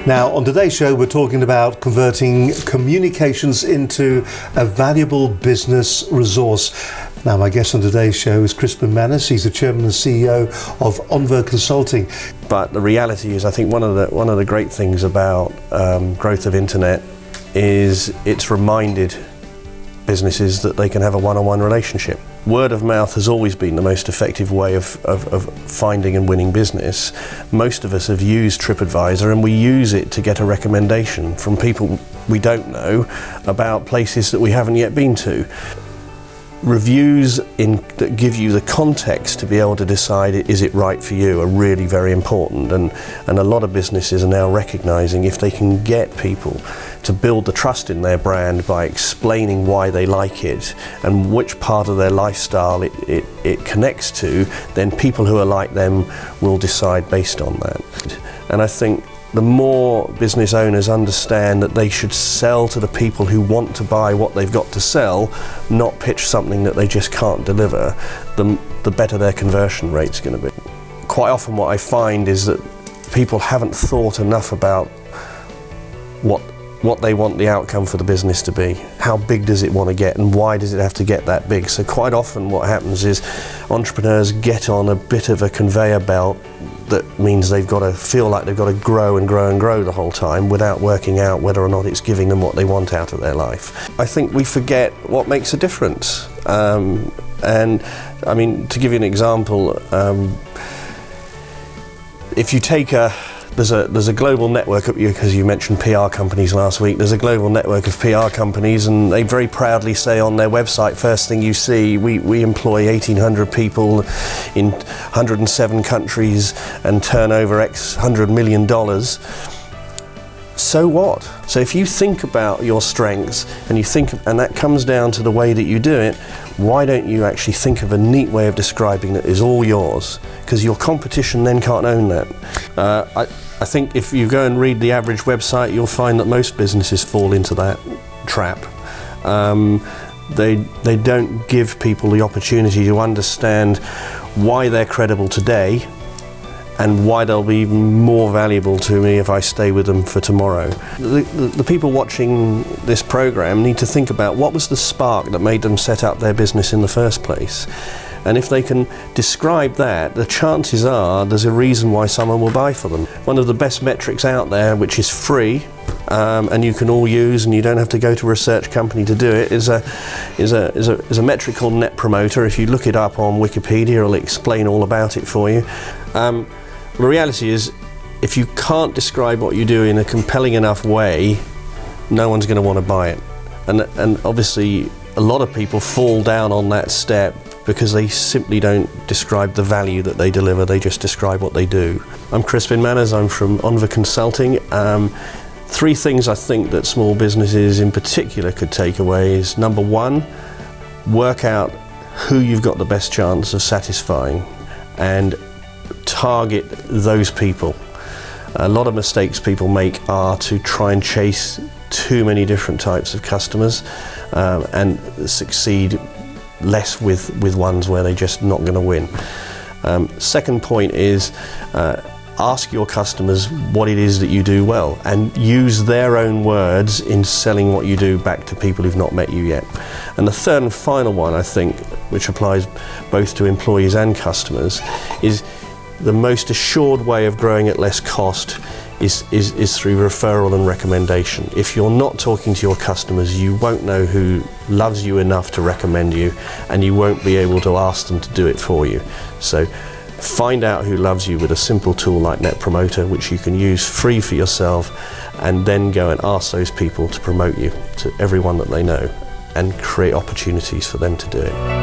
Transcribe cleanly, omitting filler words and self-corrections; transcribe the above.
Now, on today's show, we're talking about converting communications into a valuable business resource. Now, my guest on today's show is Crispin Manners. He's the chairman and CEO of Onver Consulting. But the reality is, I think one of the great things about growth of internet is it's reminded businesses that they can have a one-on-one relationship. Word of mouth has always been the most effective way of finding and winning business. Most of us have used TripAdvisor, and we use it to get a recommendation from people we don't know about places that we haven't yet been to. Reviews that give you the context to be able to decide is it right for you are really very important, and a lot of businesses are now recognizing if they can get people to build the trust in their brand by explaining why they like it and which part of their lifestyle it connects to, then people who are like them will decide based on that. And I think the more business owners understand that they should sell to the people who want to buy what they've got to sell, not pitch something that they just can't deliver, the better their conversion rate's going to be. Quite often what I find is that people haven't thought enough about what they want the outcome for the business to be. How big does it want to get, and why does it have to get that big? So quite often what happens is entrepreneurs get on a bit of a conveyor belt that means they've got to feel like they've got to grow and grow and grow the whole time without working out whether or not it's giving them what they want out of their life. I think we forget what makes a difference. And I mean, to give you an example, if you take there's a global network, because you mentioned PR companies last week, there's a global network of PR companies, and they very proudly say on their website, first thing you see, we employ 1,800 people in 107 countries and turn over X $100 million. So what? So if you think about your strengths and that comes down to the way that you do it, why don't you actually think of a neat way of describing that is all yours? Because your competition then can't own that. I think if you go and read the average website, you'll find that most businesses fall into that trap. They don't give people the opportunity to understand why they're credible today and why they'll be even more valuable to me if I stay with them for tomorrow. The people watching this program need to think about what was the spark that made them set up their business in the first place. And if they can describe that, the chances are there's a reason why someone will buy for them. One of the best metrics out there, which is free, and you can all use, and you don't have to go to a research company to do it, is a metric called Net Promoter. If you look it up on Wikipedia, it'll explain all about it for you. The reality is, if you can't describe what you do in a compelling enough way, no one's going to want to buy it. And obviously, a lot of people fall down on that step because they simply don't describe the value that they deliver, they just describe what they do. I'm Crispin Manners, I'm from Onver Consulting. 3 things I think that small businesses in particular could take away is, number 1, work out who you've got the best chance of satisfying and target those people. A lot of mistakes people make are to try and chase too many different types of customers and succeed less with ones where they're just not going to win. Second point is ask your customers what it is that you do well and use their own words in selling what you do back to people who've not met you yet. And the third and final one, I think, which applies both to employees and customers, is the most assured way of growing at less cost is through referral and recommendation. If you're not talking to your customers, you won't know who loves you enough to recommend you, and you won't be able to ask them to do it for you. So find out who loves you with a simple tool like Net Promoter, which you can use free for yourself, and then go and ask those people to promote you to everyone that they know and create opportunities for them to do it.